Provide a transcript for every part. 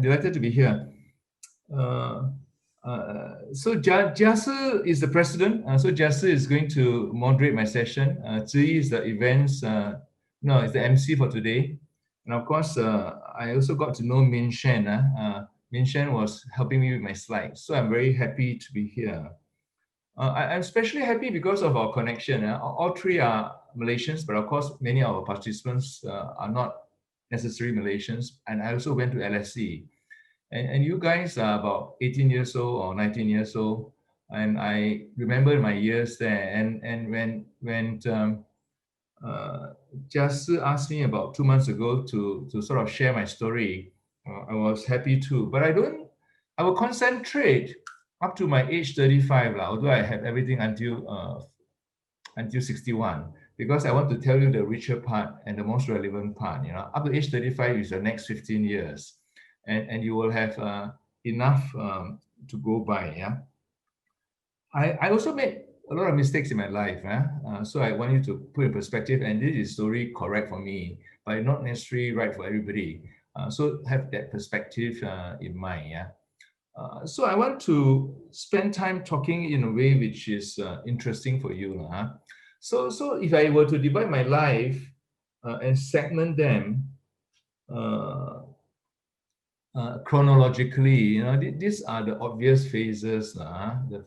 delighted to be here. So Jieh is the president. So Jieh is going to moderate my session. Chieh is the events, is the MC for today. And of course, I also got to know Min Shen. Min Shen was helping me with my slides. So I'm very happy to be here. I'm especially happy because of our connection. All three are Malaysians, but of course, many of our participants are not necessarily Malaysians. And I also went to LSE. And you guys are about 18 years old or 19 years old. And I remember my years there. And when Jieh asked me about 2 months ago to sort of share my story, I was happy too. But I will concentrate up to my age 35, although I have everything until 61, because I want to tell you the richer part and the most relevant part. Up to age 35 is the next 15 years. And you will have enough to go by. Yeah, I also made a lot of mistakes in my life. So I want you to put in perspective, and this is story correct for me, but not necessarily right for everybody. So have that perspective in mind. Yeah. So I want to spend time talking in a way which is interesting for you. So if I were to divide my life and segment them chronologically, these are the obvious phases. The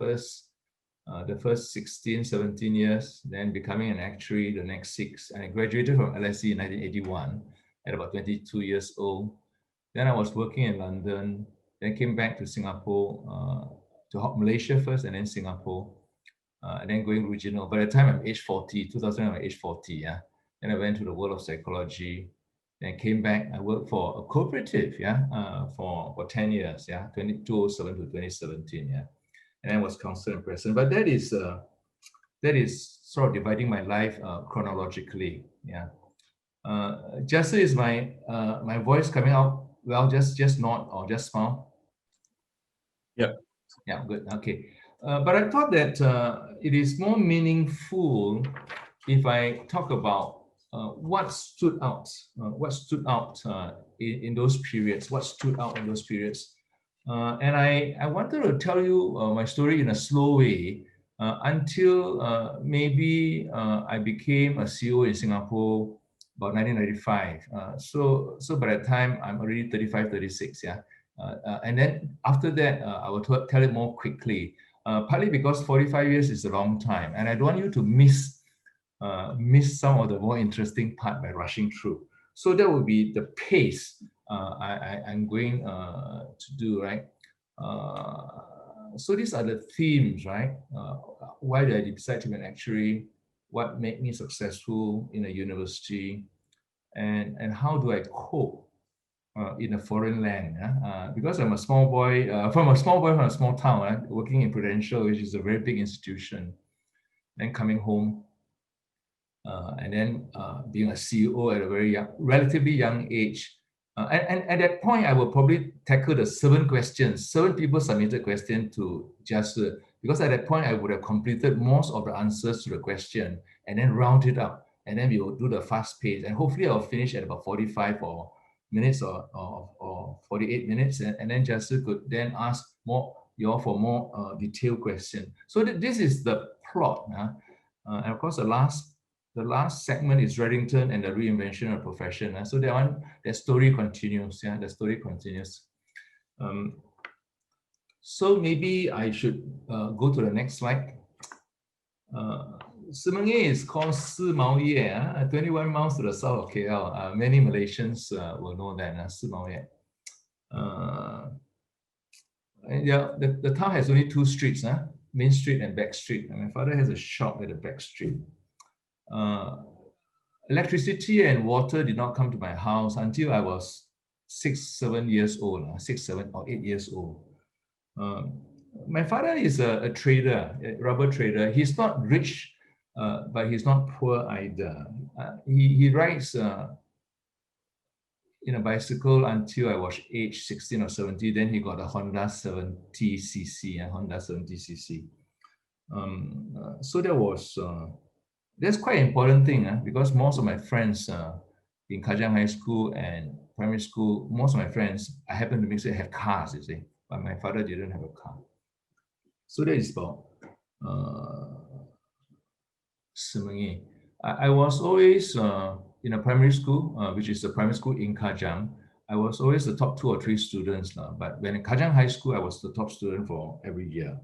first 16, 17 years, then becoming an actuary, the next 6. And I graduated from LSE in 1981 at about 22 years old. Then I was working in London, then came back to Singapore, to Malaysia first and then Singapore, and then going regional. By the time I'm age 40, 2000, I'm age 40, yeah. Then I went to the world of psychology, then came back. I worked for a cooperative, for 10 years, 2007 to 2017, and I was council and president. But that is sort of dividing my life chronologically, Jieh, is my voice coming out well? Just nod or just smile. Yeah, good. Okay. But I thought that it is more meaningful if I talk about what stood out in those periods. What stood out in those periods? And I wanted to tell you my story in a slow way until maybe I became a CEO in Singapore about 1995. So by that time, I'm already 35, 36, and then after that, I will tell it more quickly, partly because 45 years is a long time, and I don't want you to miss some of the more interesting part by rushing through. So that will be the pace I'm going to do, right? So these are the themes, right? Why did I decide to be an actuary? What made me successful in a university? And how do I cope in a foreign land? Because I'm a small boy from a small town, working in Prudential, which is a very big institution, then coming home, and then being a CEO at a very relatively young age. And at that point, I will probably tackle the 7 questions. 7 people submitted questions to Jieh, because at that point, I would have completed most of the answers to the question and then round it up. And then we will do the fast pace. And hopefully I'll finish at about 45 minutes or 48 minutes. And then Jieh could then ask you for more detailed questions. So this is the plot. And of course, the last segment is Reddington and the reinvention of profession. So that story continues. The story continues. So maybe I should go to the next slide. Semanggi is called Si Mao Ye, 21 miles to the south of KL. Many Malaysians will know that, Si Mao Ye. The town has only 2 streets, Main Street and Back Street. And my father has a shop at the Back Street. Electricity and water did not come to my house until I was 6, 7 years old, 6, 7 or 8 years old. My father is a trader, a rubber trader. He's not rich, but he's not poor either. He rides in a bicycle until I was age 16 or 17. Then he got a Honda 70cc, Honda 70cc. So that's quite an important thing, because most of my friends in Kajang High School and primary school, most of my friends, I happen to mix it, have cars, you see, but my father didn't have a car. So that is about Semengi. I was always in a primary school, which is the primary school in Kajang. I was always the top 2 or 3 students. But when in Kajang High School, I was the top student for every year.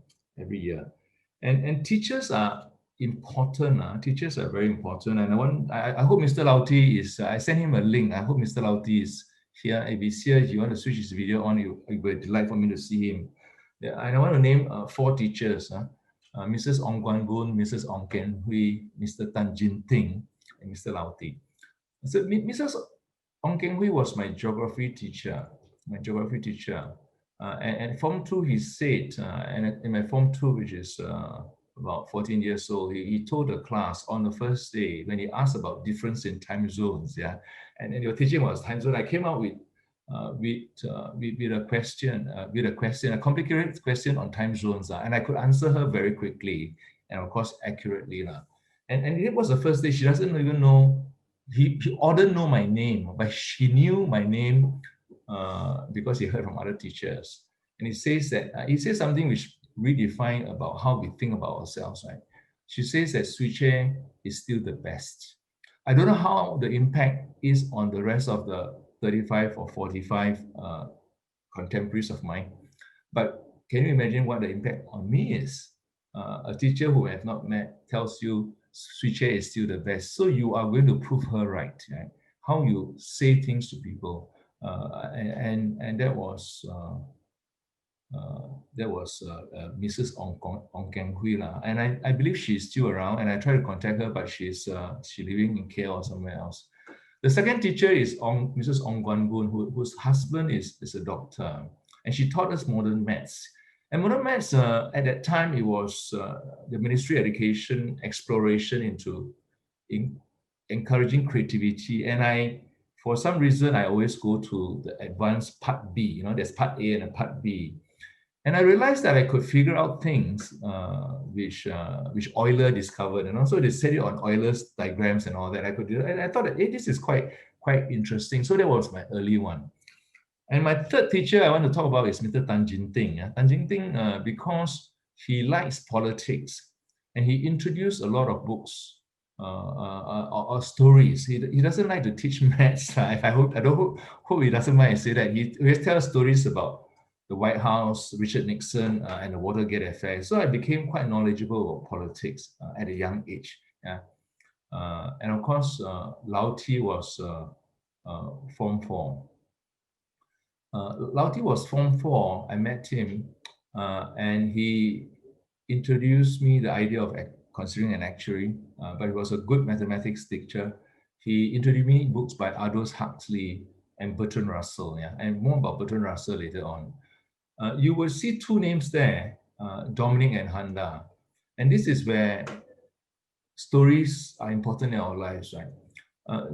And teachers are important. Teachers are very important. And I hope Mr. Lauti is, I sent him a link. I hope Mr. Lauti is here. If he's here, if you want to switch his video on, it would be a delight for me to see him. Yeah, and I want to name 4 teachers. Mrs. Ong Guan Gun, Mrs. Ong Ken Hui, Mr. Tan Jin Ting, and Mr. Lau Ti. So Mrs. Ong Ken Hui was my geography teacher. And Form 2, he said, and in my Form 2, which is about 14 years old, he told the class on the first day when he asked about difference in time zones, and your teaching was time zone. I came out with a question, a complicated question on time zones, and I could answer her very quickly and of course accurately. And it was the first day. She doesn't even know, he didn't know my name, but she knew my name because he heard from other teachers. And he says something which redefine about how we think about ourselves, right? She says that Chieh is still the best. I don't know how the impact is on the rest of the 35 or 45 contemporaries of mine, but can you imagine what the impact on me is? A teacher who I have not met tells you Chieh is still the best, so you are going to prove her right? How you say things to people, and that was Mrs. Ong Keng Hui lah, and I believe she's still around, and I try to contact her, but she's living in KL or somewhere else. The second teacher is Mrs. Ong Guan Gun, whose husband is a doctor, and she taught us modern maths. And modern maths, at that time, it was the Ministry of Education exploration into encouraging creativity. And for some reason, I always go to the advanced part B. There's part A and a part B. And I realized that I could figure out things which Euler discovered, So they set it on Euler's diagrams and all that. I could do, and I thought that, hey, this is quite interesting. So that was my early one. And my third teacher I want to talk about is Mr. Tan Jin Ting. Tan Jin Ting, because he likes politics, and he introduced a lot of books or stories. He doesn't like to teach maths. I don't hope he doesn't mind I say that. He always tells stories about the White House, Richard Nixon, and the Watergate affair. So I became quite knowledgeable about politics at a young age. And of course, Lau Ti was Form 4. Lau Ti was Form 4. I met him, and he introduced me the idea of considering an actuary, but he was a good mathematics teacher. He introduced me books by Aldous Huxley and Bertrand Russell, and more about Bertrand Russell later on. You will see 2 names there, Dominic and Handa. And this is where stories are important in our lives, right?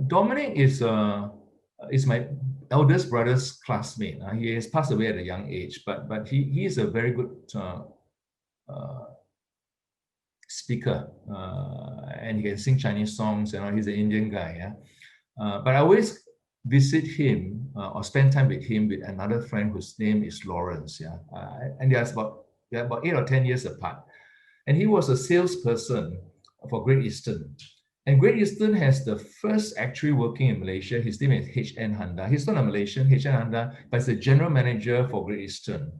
Dominic is my eldest brother's classmate. He has passed away at a young age, but he is a very good speaker, and he can sing Chinese songs, he's an Indian guy. But I always visit him or spend time with him with another friend whose name is Lawrence. And they're about 8 or 10 years apart. And he was a salesperson for Great Eastern. And Great Eastern has the first actuary working in Malaysia. His name is H.N. Handa. He's not a Malaysian, H.N. Handa, but he's the general manager for Great Eastern.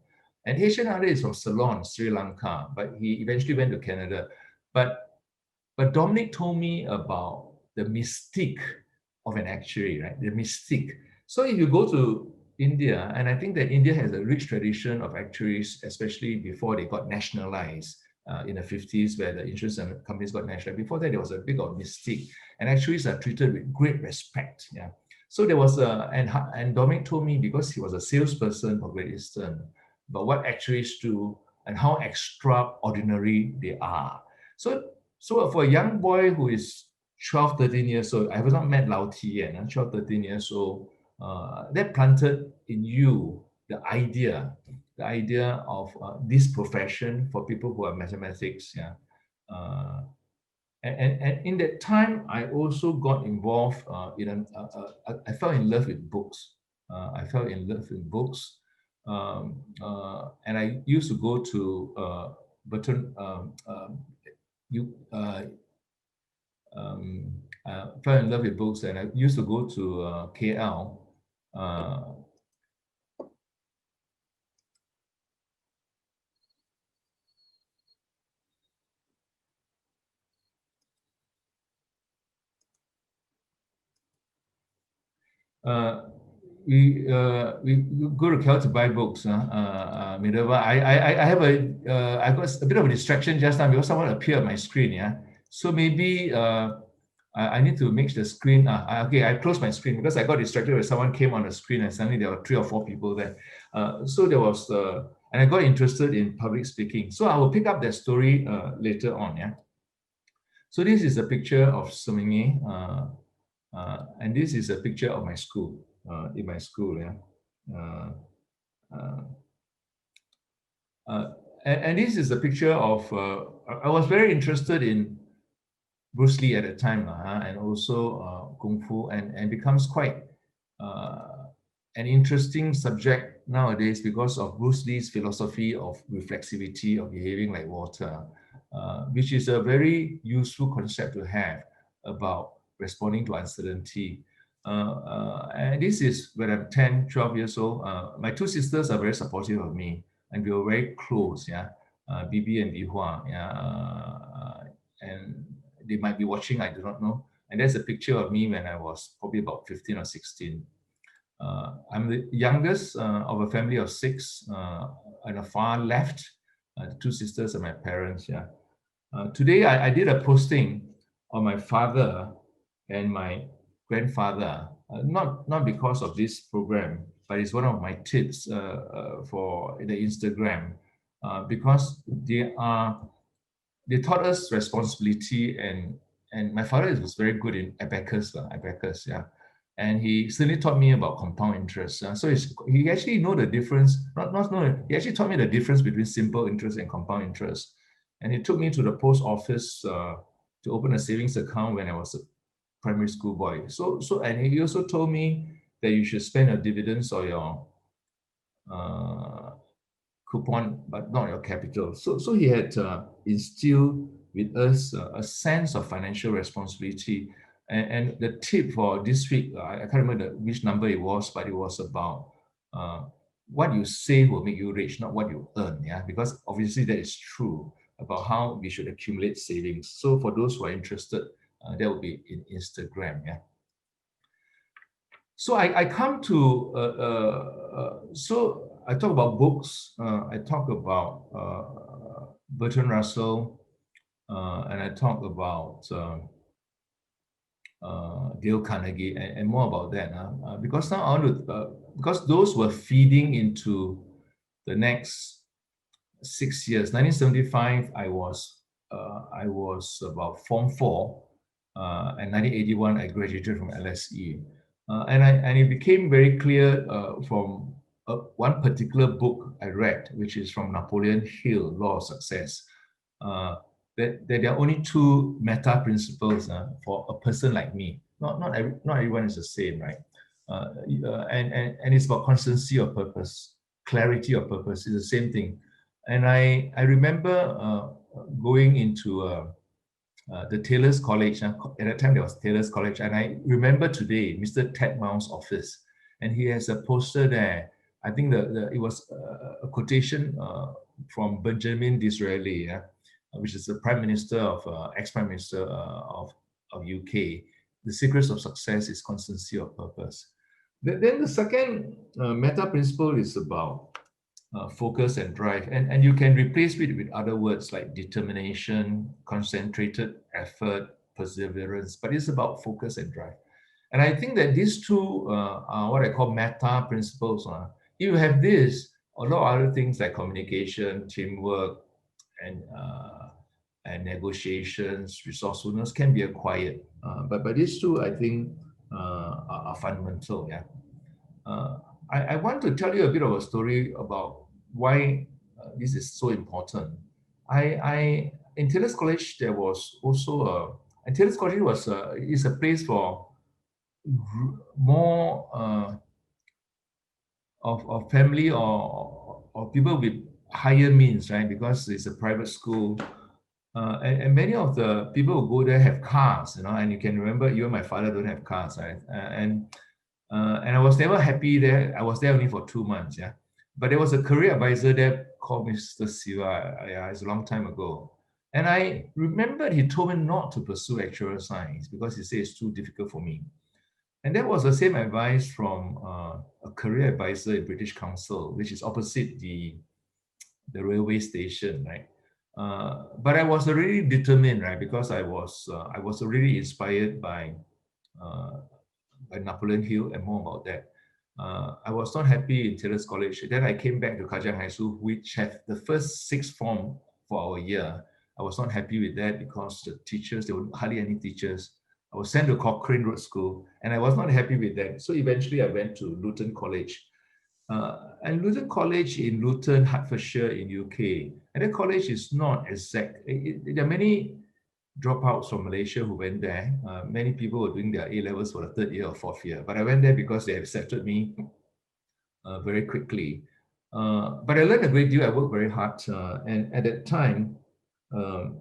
And H.N. Handa is from Ceylon, Sri Lanka, but he eventually went to Canada. But Dominic told me about the mystique of an actuary, right? The mystique. So if you go to India, and I think that India has a rich tradition of actuaries, especially before they got nationalized in the 50s, where the insurance companies got nationalized. Before that, there was a big of mystique, and actuaries are treated with great respect. So there was and Dominic told me, because he was a salesperson for Great Eastern, about what actuaries do and how extraordinary they are. So for a young boy who is 12, 13 years old, I have not met Lau Ti yet, 12, 13 years old, that planted in you the idea of this profession for people who are mathematics, And in that time, I also got involved I fell in love with books. I fell in love with books. And I used to go to Burton, you, fell in love with books, and I used to go to KL. Uh, uh, we go to KL to buy books. Minerva, I have I got a bit of a distraction just now because someone appeared on my screen. Yeah, so maybe I need to make the screen. Okay, I closed my screen because I got distracted when someone came on the screen and suddenly there were 3 or 4 people there. So there was, and I got interested in public speaking. So I will pick up that story later on. Yeah. So this is a picture of Suee, and this is a picture of my school, in my school. Yeah. Uh, uh, uh, and this is a picture of, I was very interested in Bruce Lee at the time, and also Kung Fu, and becomes quite uh, an interesting subject nowadays because of Bruce Lee's philosophy of reflexivity, of behaving like water, which is a very useful concept to have about responding to uncertainty. And this is when I'm 10, 12 years old. My 2 sisters are very supportive of me, and we were very close, yeah. Bibi and Bihua, yeah. And they might be watching, I do not know. And there's a picture of me when I was probably about 15 or 16. I'm the youngest of a family of 6, on the far left, the 2 sisters are my parents. Yeah. Today, I did a posting on my father and my grandfather, not because of this program, but it's one of my tips for the Instagram, because they taught us responsibility, and my father was very good in abacus, yeah, and he certainly taught me about compound interest. So he actually know the difference. Not know. He actually taught me the difference between simple interest and compound interest, and he took me to the post office to open a savings account when I was a primary school boy. And he also told me that you should spend your dividends or your uh, coupon, but not your capital. So he had instilled with us a sense of financial responsibility. And the tip for this week, I can't remember which number it was, but it was about uh, what you save will make you rich, not what you earn. Yeah, because obviously that is true about how we should accumulate savings. So for those who are interested, that will be in Instagram. Yeah. So I come to, so I talk about books, I talk about Bertrand Russell, and I talk about Dale Carnegie, and more about that. Because now I want to, because those were feeding into the next 6 years. 1975, I was about Form 4, and 1981 I graduated from LSE, and it became very clear from one particular book I read, which is from Napoleon Hill, Law of Success, uh, that there are only 2 meta principles for a person like me. Not everyone is the same, right? And it's about constancy of purpose, clarity of purpose. It's the same thing. And I remember going into the Taylor's College. At that time, there was Taylor's College. And I remember today, Mr. Ted Mao's office. And he has a poster there. I think it was a quotation from Benjamin Disraeli, yeah, which is the Prime Minister ex-Prime Minister of UK. The secrets of success is constancy of purpose. Then the second meta principle is about focus and drive. And you can replace it with other words like determination, concentrated effort, perseverance, but it's about focus and drive. And I think that these 2 are what I call meta principles. If you have this, a lot of other things like communication, teamwork, and negotiations, resourcefulness can be acquired. But these 2, I think, are fundamental. Yeah. Uh, I want to tell you a bit of a story about why this is so important. I in Taylor's College, there was also and Taylor's College is a place for more of family or people with higher means, right? Because it's a private school. And many of the people who go there have cars, and you can remember even my father don't have cars, right? And I was never happy there. I was there only for 2 months, yeah. But there was a career advisor there called Mr. Suee. Yeah, it's a long time ago. And I remembered he told me not to pursue actuarial science because he said it's too difficult for me. And that was the same advice from a career advisor in British Council, which is opposite the railway station, right? But I was already determined, right? Because I was already inspired uh, by Napoleon Hill and more about that. I was not happy in Taylor's College. Then I came back to Kajang High School, which had the first sixth form for our year. I was not happy with that because the teachers, there were hardly any teachers. I was sent to Cochrane Road School, and I was not happy with that. So eventually I went to Luton College. And Luton College in Luton, Hertfordshire in UK. And the college is not exact. There are many dropouts from Malaysia who went there. Many people were doing their A-levels for the third year or fourth year. But I went there because they accepted me very quickly. But I learned a great deal. I worked very hard. And at that time, um,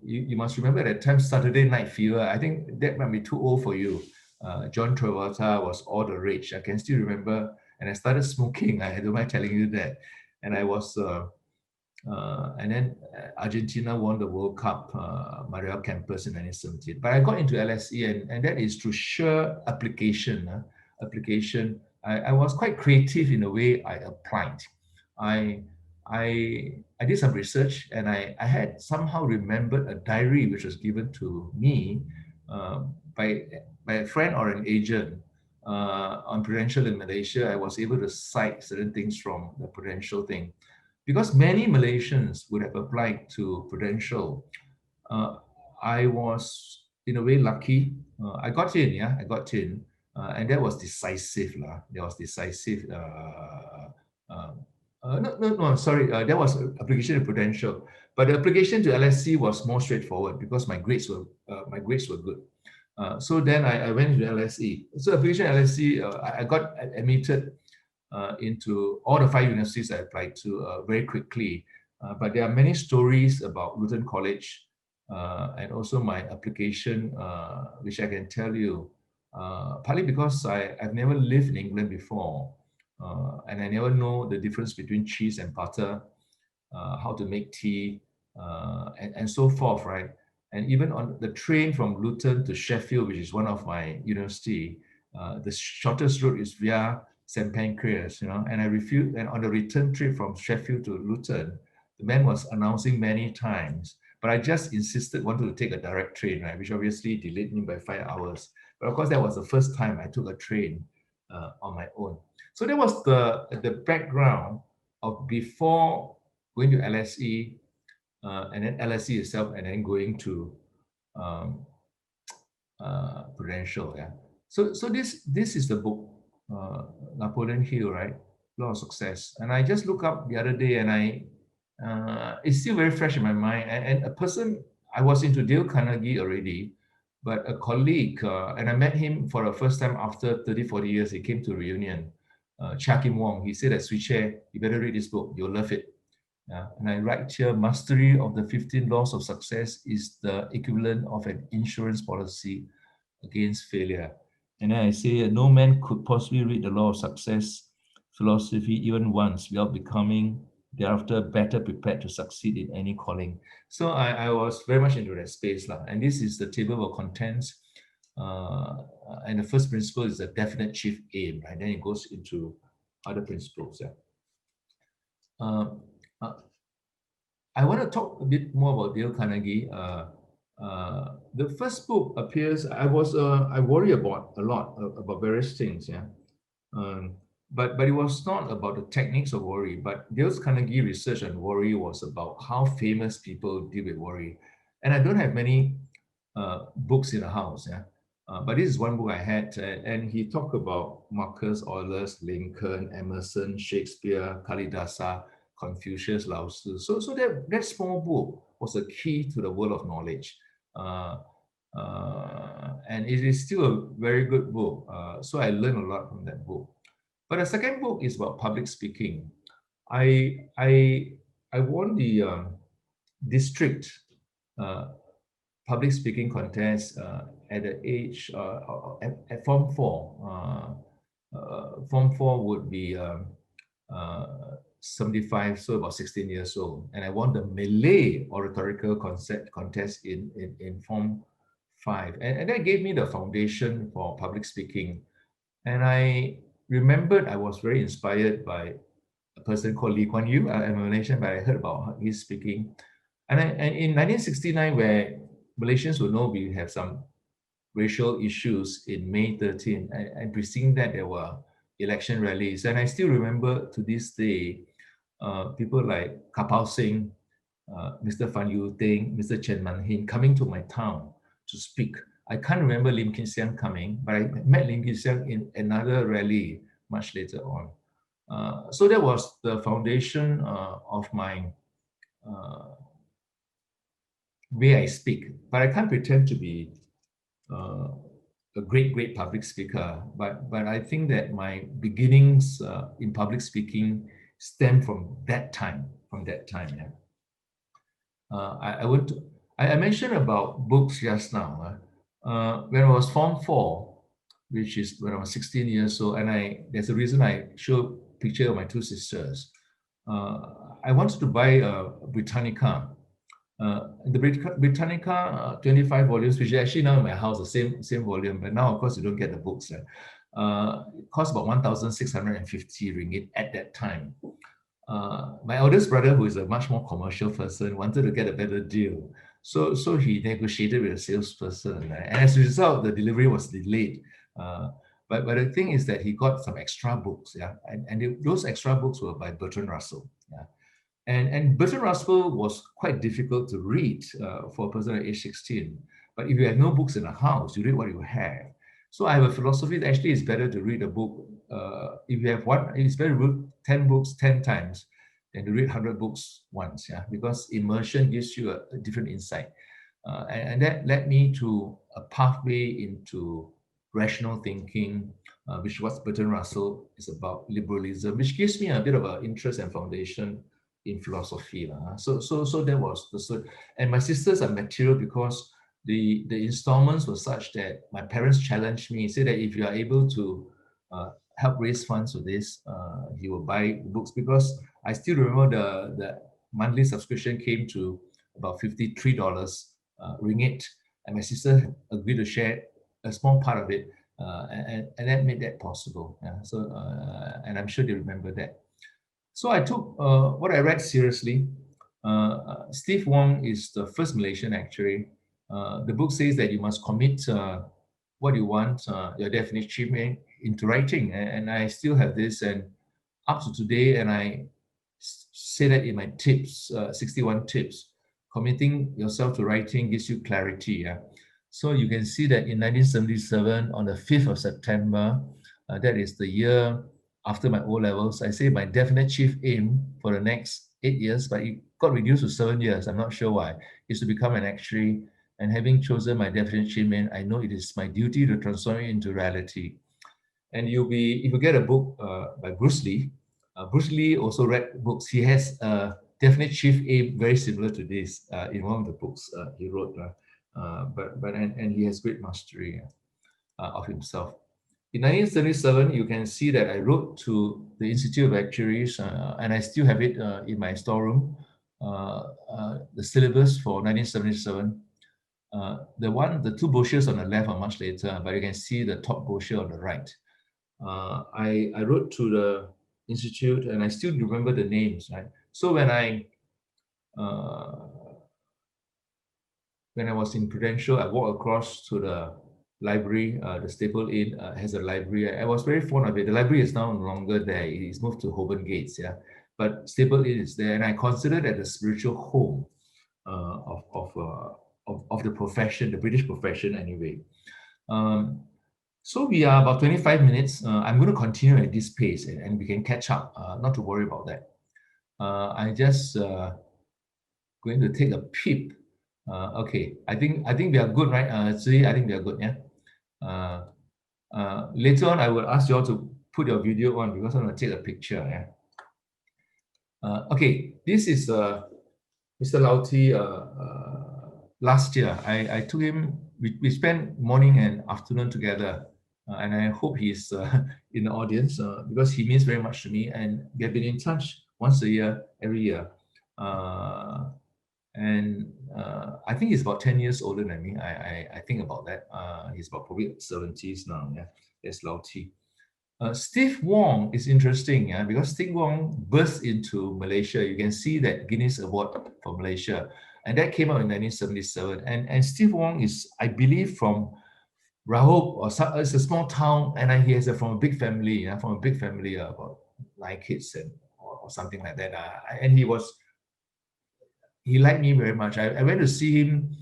you must remember at that time, Saturday Night Fever, I think that might be too old for you. John Travolta was all the rage. I can still remember. And I started smoking. I don't mind telling you that. And I was... and then Argentina won the World Cup, Mariel Campus in 1970. But I got into LSE, and that is through sheer application. I was quite creative in the way I applied. I I did some research, and I had somehow remembered a diary which was given to me by a friend or an agent on Prudential in Malaysia. I was able to cite certain things from the Prudential thing. Because many Malaysians would have applied to Prudential, I was in a way lucky. I got in, yeah, I got in, and that was decisive, lah. That was decisive. No, sorry, that was application to Prudential, but the application to LSC was more straightforward because my grades were good. So then I went into LSE. So application to LSE, I got admitted into all the 5 universities I applied to very quickly. But there are many stories about Luton College and also my application, which I can tell you, partly because I've never lived in England before, and I never know the difference between cheese and butter, how to make tea, and so forth, right? And even on the train from Luton to Sheffield, which is one of my university, the shortest route is via St. Pancras, and I refused. And on the return trip from Sheffield to Luton, the man was announcing many times, but I just insisted, wanted to take a direct train, right, which obviously delayed me by 5 hours. But of course, that was the first time I took a train on my own. So that was the background of before going to LSE, and then LSE itself, and then going to Prudential. Yeah. So this is the book, Napoleon Hill, right? Law of Success. And I just look up the other day, and it's still very fresh in my mind. And a person, I was into Dale Carnegie already, but a colleague, and I met him for the first time after 30, 40 years. He came to a reunion. Chieh Wong. He said that, Chieh, you better read this book. You'll love it. And I write here, mastery of the 15 laws of success is the equivalent of an insurance policy against failure. And then I say, no man could possibly read the law of success philosophy even once without becoming thereafter better prepared to succeed in any calling. So I was very much into that space. And this is the table of contents. And the first principle is a definite chief aim, right? Then it goes into other principles. I want to talk a bit more about Dale Carnegie. The first book appears. I worry about a lot about various things. But it was not about the techniques of worry. But Dale Carnegie research on worry was about how famous people deal with worry. And I don't have many books in the house. But this is one book I had, and he talked about Marcus Aurelius, Lincoln, Emerson, Shakespeare, Kalidasa, Confucius, Lao Tzu. So that small book was a key to the world of knowledge. And it is still a very good book. So I learned a lot from that book. But the second book is about public speaking. I won the district uh, public speaking contest at the age at Form 4. Form 4 would be 75, so about 16 years old. And I won the Malay oratorical contest in Form 5. And that gave me the foundation for public speaking. And I remembered I was very inspired by a person called Lee Kuan Yew. I'm Malaysian, but I heard about his speaking. And in 1969, where Malaysians will know we have some racial issues in May 13, and preceding that, there were election rallies. And I still remember to this day, people like Kapao Singh, Mr. Fan Yu Ting, Mr. Chen Man Hin coming to my town to speak. I can't remember Lim Kin Siang coming, but I met Lim Kin Siang in another rally much later on. So that was the foundation of my way I speak. But I can't pretend to be a great public speaker. But I think that my beginnings in public speaking stem from that time. Yeah. I mentioned about books just now. When I was Form 4, which is when I was 16 years old, and there's a reason I show a picture of my two sisters. I wanted to buy a Britannica. The Britannica 25 volumes, which is actually now in my house, the same volume, but now of course you don't get the books. It cost about 1,650 ringgit at that time. My eldest brother, who is a much more commercial person, wanted to get a better deal. So he negotiated with a salesperson. And as a result, the delivery was delayed. But the thing is that he got some extra books. Yeah, and those extra books were by Bertrand Russell. Yeah. And Bertrand Russell was quite difficult to read for a person at age 16. But if you have no books in the house, you read what you have. So I have a philosophy that actually it's better to read a book. If you have one, it's better to read 10 books 10 times than to read 100 books once, yeah, because immersion gives you a different insight. And that led me to a pathway into rational thinking, which is what Bertrand Russell is about, liberalism, which gives me a bit of an interest and foundation in philosophy. So that was the, and my sisters are material because the installments were such that my parents challenged me, said that if you are able to help raise funds for this, he will buy books, because I still remember the monthly subscription came to about $53 ringgit, and my sister agreed to share a small part of it, and that made that possible. Yeah. So and I'm sure they remember that. So I took what I read seriously. Steve Wong is the first Malaysian actuary. The book says that you must commit what you want, your definite achievement into writing. And I still have this, and up to today, and I say that in my tips, 61 tips, committing yourself to writing gives you clarity. Yeah? So you can see that in 1977, on the 5th of September, that is the year after my O-levels, I say my definite chief aim for the next 8 years, but it got reduced to 7 years, I'm not sure why, is to become an actuary. And having chosen my definite achievement, I know it is my duty to transform it into reality. And if you get a book by Bruce Lee, Bruce Lee also read books. He has a definite chief aim very similar to this in one of the books he wrote. And he has great mastery of himself. In 1977, you can see that I wrote to the Institute of Actuaries, and I still have it in my storeroom, the syllabus for 1977. The two brochures on the left are much later, but you can see the top brochure on the right. I wrote to the Institute, and I still remember the names, right? So when I was in Prudential, I walked across to the library. The Staple Inn has a library. I was very fond of it. The library is now no longer there. It is moved to Holborn Gates, yeah. But Staple Inn is there, and I consider that the spiritual home of the profession, the British profession, anyway. So we are about 25 minutes. I'm going to continue at this pace, and we can catch up. Not to worry about that. I just going to take a peep. Okay, I think we are good, right? Suee, I think we are good, yeah. Later on, I will ask you all to put your video on because I'm going to take a picture. Yeah. Okay, this is Mr. Lauti. Last year, I took him. We spent morning and afternoon together, and I hope he's in the audience because he means very much to me. And we have been in touch once a year, every year. And I think he's about 10 years older than me. I think about that. He's about probably 70s now. Yeah, that's Lauti. Steve Wong is interesting, yeah, because Steve Wong burst into Malaysia. You can see that Guinness Award for Malaysia, and that came out in 1977. And Steve Wong is, I believe, from Rahop, or some, it's a small town, and he has from a big family, from a big family, about 9 kids and or something like that. And he liked me very much. I went to see him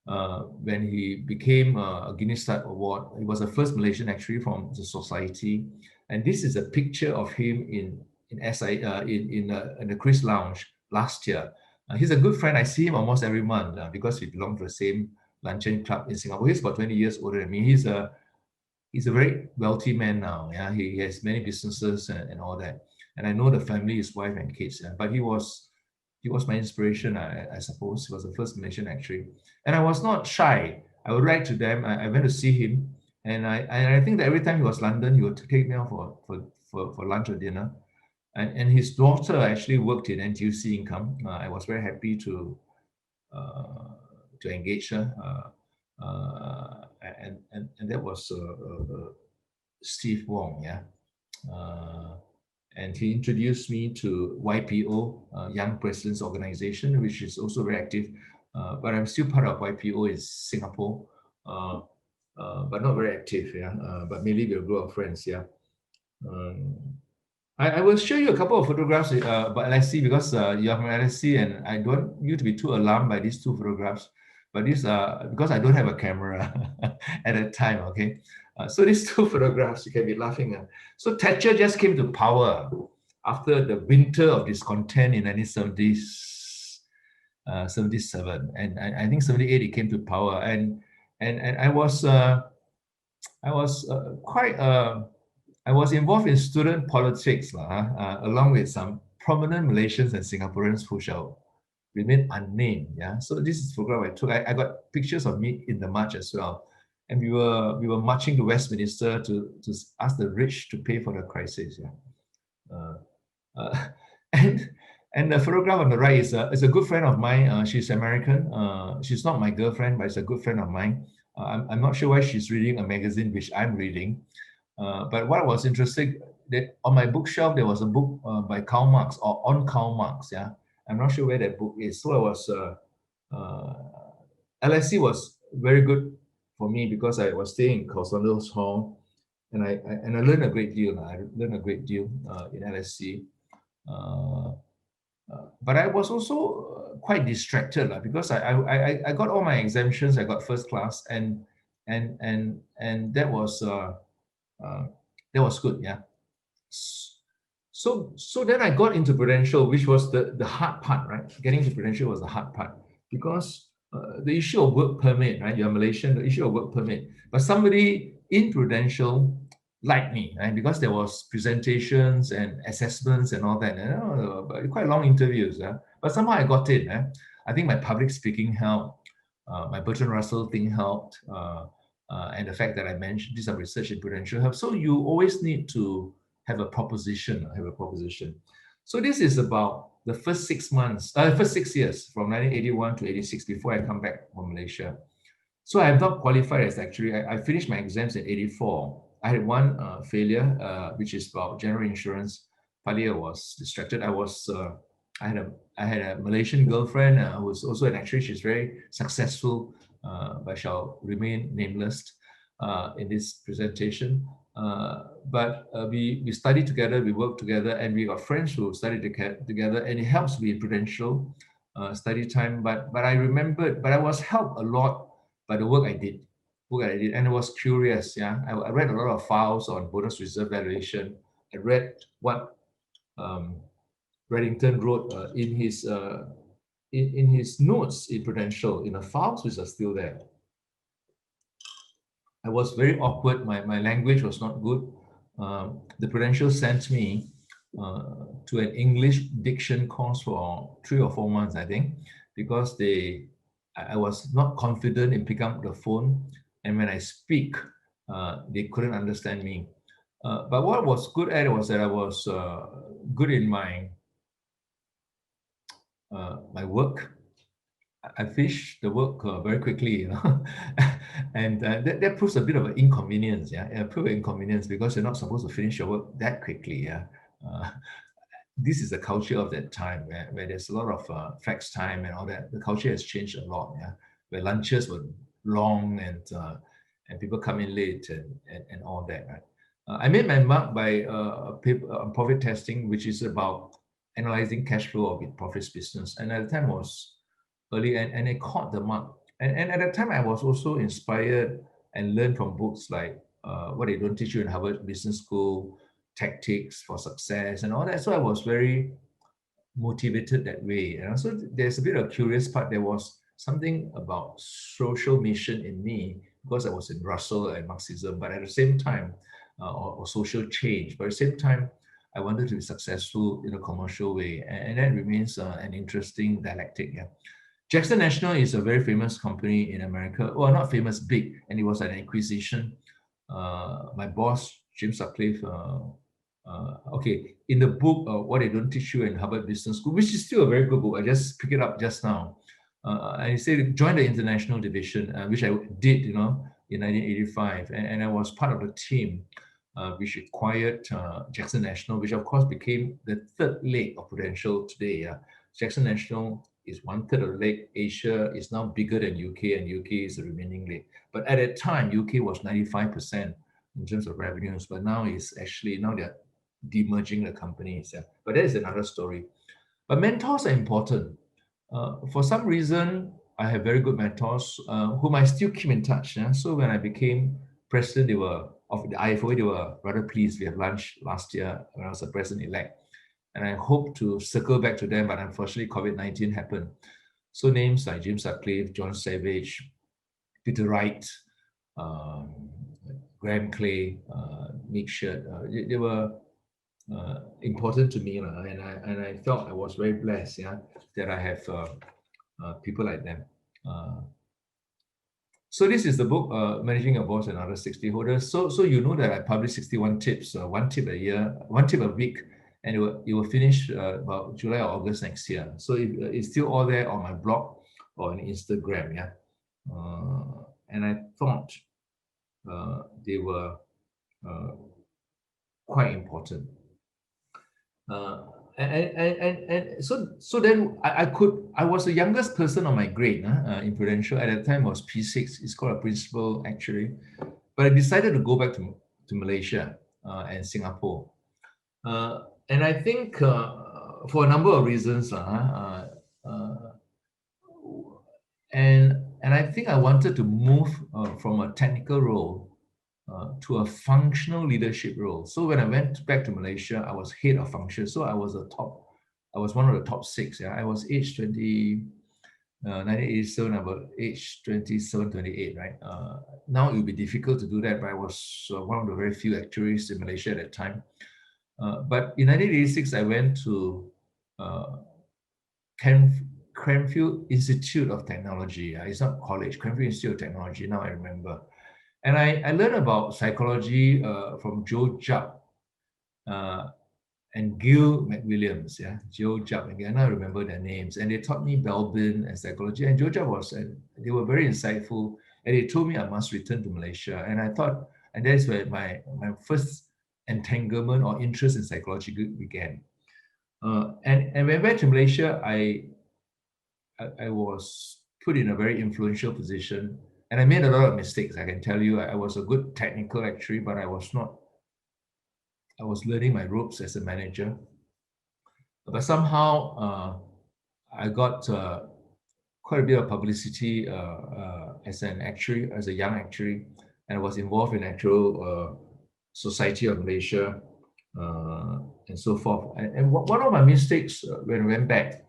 when he became a Guinness Star Award. He was the first Malaysian actually from the society, and this is a picture of him in SI in the Chris Lounge last year. He's a good friend. I see him almost every month because we belong to the same luncheon club in Singapore. He's about 20 years older than me. He's a very wealthy man now. Yeah, he has many businesses and all that. And I know the family, his wife and kids. Yeah. But he was my inspiration, I suppose. He was the first Malaysian actually. And I was not shy. I would write to them. I went to see him. And I think that every time he was London, he would take me out for lunch or dinner. And his daughter actually worked in NTUC Income. I was very happy to engage her. And that was Steve Wong, yeah. And he introduced me to YPO, Young Presidents Organization, which is also very active. But I'm still part of YPO in Singapore, but not very active, yeah. But mainly we're a group of friends, yeah. I will show you a couple of photographs about LSC because you're from LSC and I don't want you to be too alarmed by these two photographs. But these are because I don't have a camera at that time, okay? So these two photographs, you can be laughing. So Thatcher just came to power after the winter of discontent in 1970s, 77. And I think 78 he came to power. And I was quite I was involved in student politics, along with some prominent Malaysians and Singaporeans who shall remain unnamed. Yeah. So this is the program I took. I got pictures of me in the march as well. And we were marching to Westminster to ask the rich to pay for the crisis. Yeah. And the photograph on the right is a good friend of mine. She's American. She's not my girlfriend, but it's a good friend of mine. I'm not sure why she's reading a magazine which I'm reading. But what was interesting that on my bookshelf there was a book by Karl Marx or on Karl Marx. Yeah, I'm not sure where that book is. So I was LSC was very good for me because I was staying in Corsandos Hall, and I learned a great deal. I learned a great deal in LSC. But I was also quite distracted because I got all my exemptions. I got first class, and that was good. Yeah. So then I got into Prudential, which was the hard part, right? Getting to Prudential was the hard part because the issue of work permit, right? You're Malaysian, the issue of work permit. But somebody in Prudential liked me, right? Because there was presentations and assessments and all that. And, quite long interviews. But somehow I got in. I think my public speaking helped. My Bertrand Russell thing helped. And the fact that I mentioned did some research in Prudential help. So you always need to have a proposition. So this is about the first 6 months, first 6 years from 1981 to 86 before I come back from Malaysia. So I have not qualified as actually, I finished my exams in 84. I had one failure, which is about general insurance. Partly I was distracted. I had a Malaysian girlfriend who was also an actuary. She's very successful, but shall remain nameless in this presentation. But we studied together, we worked together, and we got friends who studied together, and it helps me in Prudential study time. But I remembered, but I was helped a lot by the work I did. And I was curious. Yeah, I read a lot of files on bonus reserve valuation. I read what Reddington wrote in his notes in Prudential, in the files which are still there. I was very awkward. My language was not good. The Prudential sent me to an English diction course for 3 or 4 months, I think, because I was not confident in picking up the phone, and when I speak, they couldn't understand me. But what I was good at was that I was good in my work. I finished the work very quickly, and that proves a bit of an inconvenience. Yeah, it proves an inconvenience because you're not supposed to finish your work that quickly. Yeah, uh, this is the culture of that time where there's a lot of flex time and all that. The culture has changed a lot. Yeah, where lunches were long and people come in late and all that. Right. I made my mark by a paper on profit testing, which is about analyzing cash flow of profits business, and at the time was early and it caught the mark. And at that time, I was also inspired and learned from books like What They Don't Teach You in Harvard Business School, Tactics for Success, and all that. So I was very motivated that way. And also, there's a bit of curious part. There was something about social mission in me because I was in Russell and Marxism, but at the same time, or social change. But at the same time, I wanted to be successful in a commercial way, and that remains an interesting dialectic. Yeah. Jackson National is a very famous company in America. Well, not famous, big, and it was an acquisition. My boss, Jim Sutcliffe, okay, in the book, What They Don't Teach You in Harvard Business School, which is still a very good book. I just picked it up just now. And he said, join the international division, which I did, in 1985. And I was part of the team which acquired Jackson National, which of course became the third leg of Prudential today. Jackson National is 1/3 of the leg. Asia is now bigger than UK, and UK is the remaining leg. But at that time, UK was 95% in terms of revenues, but now they're demerging the companies. Yeah. But that is another story. But mentors are important. For some reason, I have very good mentors whom I still keep in touch. Yeah? So when I became president, of the IFOA, they were rather pleased. We had lunch last year when I was the president-elect. And I hope to circle back to them, but unfortunately, COVID-19 happened. So names like James Sutcliffe, John Savage, Peter Wright, um, Graham Clay, Nick Shirt, they were important to me, and I felt I was very blessed, yeah, that I have people like them. So this is the book, Managing Your Boss and Other 60 Holders. So you know that I publish 61 tips, one tip a year, one tip a week, and it will finish about July or August next year. So it's still all there on my blog or on Instagram, yeah. And I thought they were quite important. And so then I was the youngest person on my grade in Prudential. At that time was P6. It's called a principal actually. But I decided to go back to Malaysia and Singapore. And I think for a number of reasons, and I think I wanted to move from a technical role to a functional leadership role. So when I went back to Malaysia, I was head of function. So I was one of the top 6. Yeah, I was age 1987, about age 27, 28, right? Now it would be difficult to do that, but I was one of the very few actuaries in Malaysia at that time. But in 1986, I went to Cranfield Institute of Technology. It's not college, Cranfield Institute of Technology, now I remember. And I learned about psychology from Joe Jupp and Gil McWilliams. Yeah, Joe Jupp and Gil, and I remember their names. And they taught me Belbin and psychology. And Joe Jupp they were very insightful. And they told me I must return to Malaysia. And I thought, and that's where my first entanglement or interest in psychology began. And when I went to Malaysia, I was put in a very influential position, and I made a lot of mistakes. I can tell you, I was a good technical actuary, but I was not. I was learning my ropes as a manager, but somehow I got quite a bit of publicity as an actuary, as a young actuary, and I was involved in Actuarial Society of Malaysia. and so forth. And one of my mistakes when I went back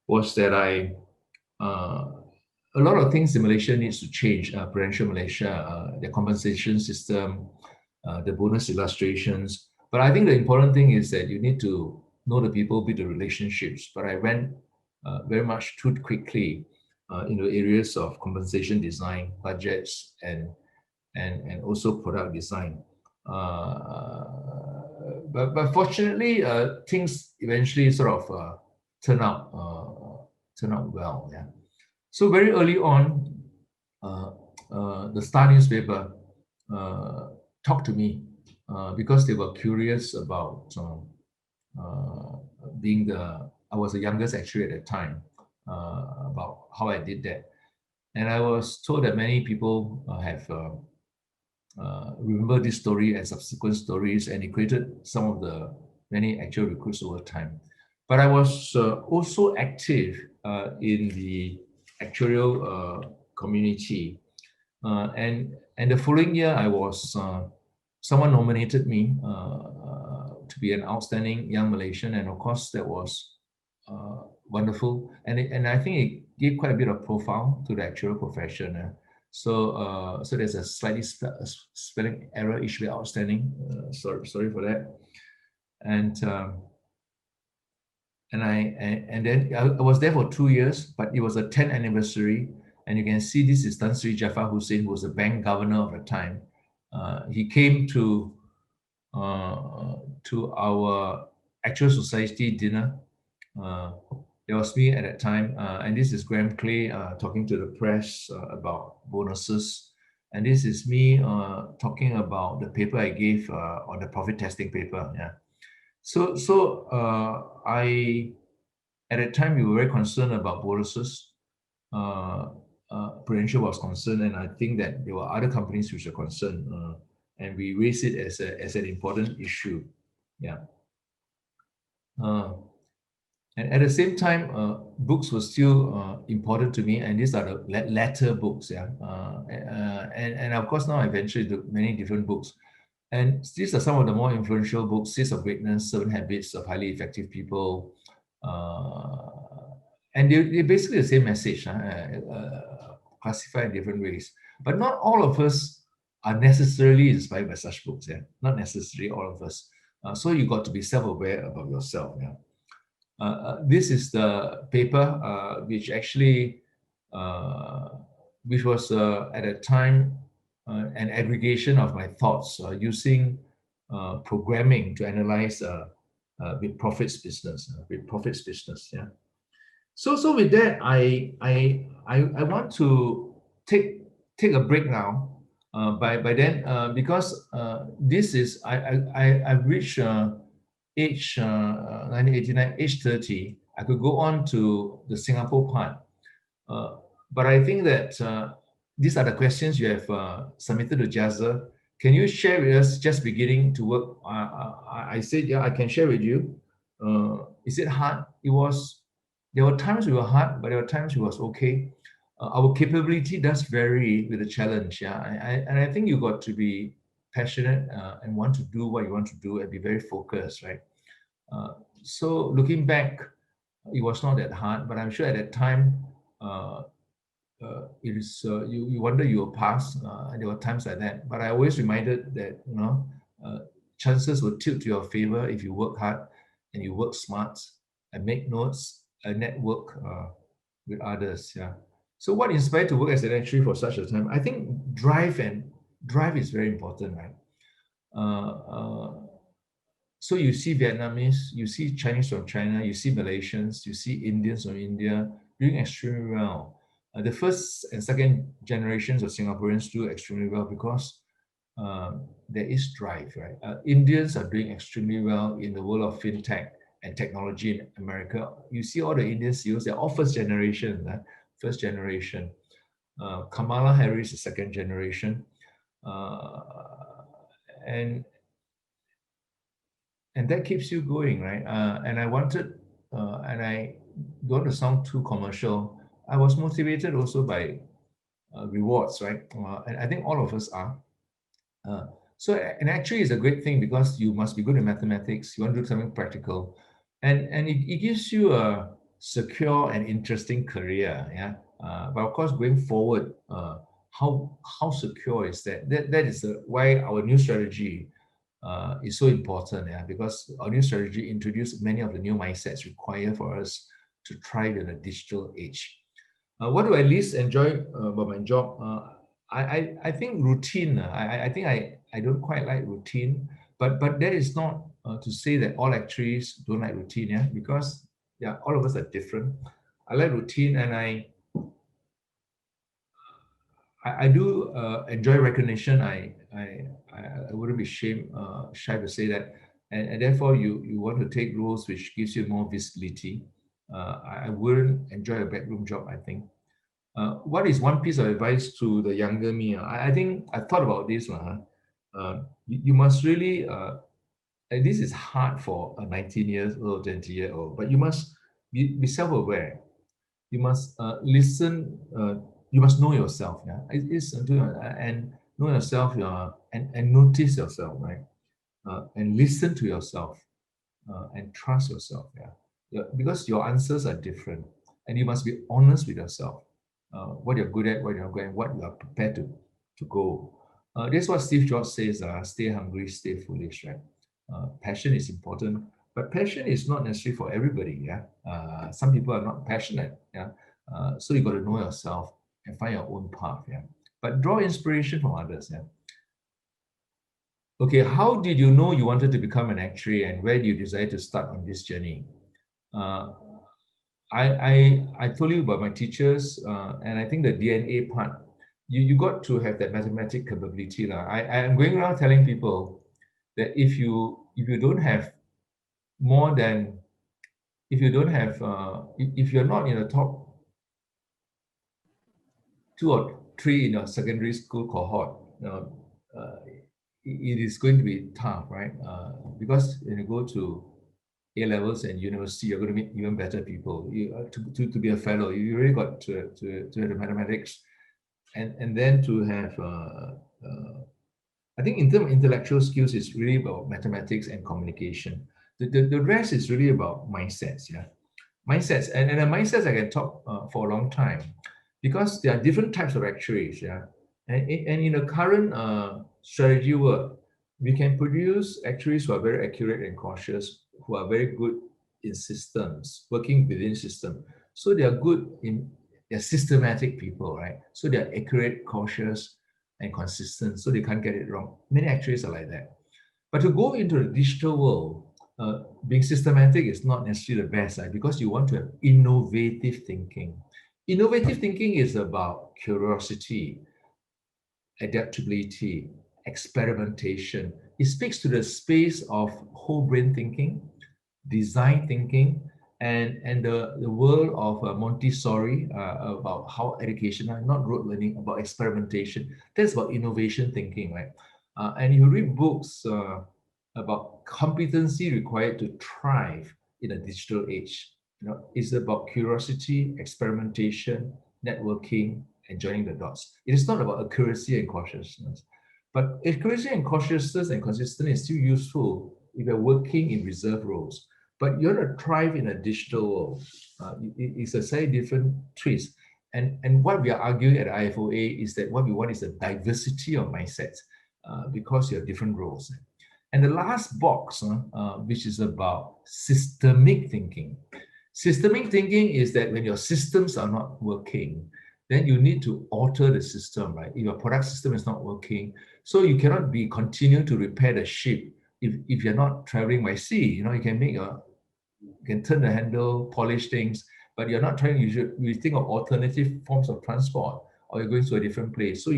was that a lot of things in Malaysia needs to change. Prudential Malaysia, the compensation system, the bonus illustrations. But I think the important thing is that you need to know the people, build the relationships. But I went very much too quickly into areas of compensation design, budgets, and also product design. But fortunately, things eventually sort of turn out well. Yeah. So very early on, uh, the Star newspaper talked to me because they were curious about being I was the youngest actually at that time, about how I did that. And I was told that many people have remember this story and subsequent stories, and it created some of the many actual recruits over time. But I was also active in the actuarial community, and the following year I was someone nominated me to be an outstanding young Malaysian, and of course that was wonderful, and I think it gave quite a bit of profile to the actuarial profession. So there's a slightly spelling error. It should be outstanding. Sorry for that. And then I was there for 2 years, but it was a 10th anniversary, and you can see this is Tan Sri Jafar Hussein, who was the bank governor of the time. He came to our actual society dinner. There was me at that time, and this is Graham Clay talking to the press about bonuses. And this is me talking about the paper I gave on the profit testing paper. Yeah. So I, at that time, we were very concerned about bonuses. Prudential was concerned, and I think that there were other companies which were concerned, and we raised it as an important issue. Yeah. And at the same time, books were still important to me, and these are the letter books. Yeah. And of course, now I eventually do many different books. And these are some of the more influential books: Seeds of Greatness, 7 Habits of Highly Effective People. And they're basically the same message, classified in different ways. But not all of us are necessarily inspired by such books. Yeah? Not necessarily all of us. So you got to be self-aware about yourself. Yeah? This is the paper which actually, which was at a time an aggregation of my thoughts using programming to analyze with profits business, Yeah. So with that, I want to take a break now. By then, because this is I've reached age 1989, age 30. I could go on to the Singapore part, but I think that these are the questions you have submitted to Jazza. Can you share with us just beginning to work? I said, yeah, I can share with you. Is it hard? There were times we were hard, but there were times it was okay. Our capability does vary with the challenge. Yeah. And I think you got to be passionate and want to do what you want to do and be very focused, right? So looking back, it was not that hard, but I'm sure at that time, it is you wonder you will pass. And there were times like that, but I always reminded that chances will tilt to your favor if you work hard and you work smart and make notes and network with others. Yeah. So what inspired to work as an actuary for such a time? I think drive is very important, right? So you see Vietnamese, you see Chinese from China, you see Malaysians, you see Indians from India doing extremely well. The first and second generations of Singaporeans do extremely well because there is drive, right? Indians are doing extremely well in the world of fintech and technology in America. You see all the Indian CEOs, they're all first generation. Kamala Harris is second generation. And that keeps you going, right? And I wanted, and I don't want to sound too commercial. I was motivated also by rewards, right? And I think all of us are. So an actuary is a great thing because you must be good in mathematics. You want to do something practical, and it gives you a secure and interesting career. Yeah. But of course, going forward, how secure is that? That is why our new strategy is so important. Yeah, because our new strategy introduced many of the new mindsets required for us to thrive in a digital age. What do I least enjoy about my job? I think routine. I think I don't quite like routine, but that is not to say that all actuaries don't like routine. Yeah, because yeah, all of us are different. I like routine, and I do enjoy recognition. I wouldn't be shy to say that, and therefore you want to take roles which gives you more visibility. I wouldn't enjoy a bedroom job, I think. What is one piece of advice to the younger me? I think I thought about this one. You must really, and this is hard for a 19 years old, 20-year-old, but you must be self-aware. You must listen. You must know yourself. Yeah, and know yourself. And notice yourself, right? And listen to yourself and trust yourself. Yeah. Yeah, because your answers are different, and you must be honest with yourself. What you're good at, what you're not good at, what you are prepared to go. That's what Steve Jobs says. Stay hungry, stay foolish. Right. Passion is important, but passion is not necessarily for everybody. Yeah. Some people are not passionate. Yeah. So you got to know yourself and find your own path. Yeah. But draw inspiration from others. Yeah. Okay, how did you know you wanted to become an actuary, and where do you decide to start on this journey? Uh, I told you about my teachers, and I think the DNA part, you got to have that mathematic capability. I am going around telling people that if you don't have more than if you don't have if you're not in the top 2 or 3 in your secondary school cohort, it is going to be tough, right? Because when you go to A levels and university, you're going to meet even better people. To be a fellow, you really got to have the mathematics, and then to have I think in terms of intellectual skills, it's really about mathematics and communication. The rest is really about mindsets. Yeah, mindsets, and the mindsets I can talk for a long time, because there are different types of actuaries. Yeah, and in the current strategy world, we can produce actuaries who are very accurate and cautious, who are very good in systems, working within system. So they are good in they're systematic people, right? So they're accurate, cautious, and consistent, so they can't get it wrong. Many actuaries are like that. But to go into the digital world, being systematic is not necessarily the best, right? Because you want to have innovative thinking. Innovative thinking is about curiosity, adaptability, experimentation. It speaks to the space of whole brain thinking, design thinking, and the world of Montessori about how education, not rote learning, about experimentation. That's about innovation thinking, right? And you read books about competency required to thrive in a digital age. It's about curiosity, experimentation, networking, and joining the dots. It is not about accuracy and cautiousness. But accuracy and cautiousness and consistency is still useful if you're working in reserve roles. But you're going to thrive in a digital world. It's a very different twist. And what we are arguing at IFOA is that what we want is a diversity of mindsets because you have different roles. And the last box, which is about systemic thinking. Systemic thinking is that when your systems are not working, then you need to alter the system, right? If your product system is not working, so you cannot be continue to repair the ship if you're not traveling by sea. You can turn the handle, polish things, but you're not trying. You think of alternative forms of transport, or you're going to a different place. So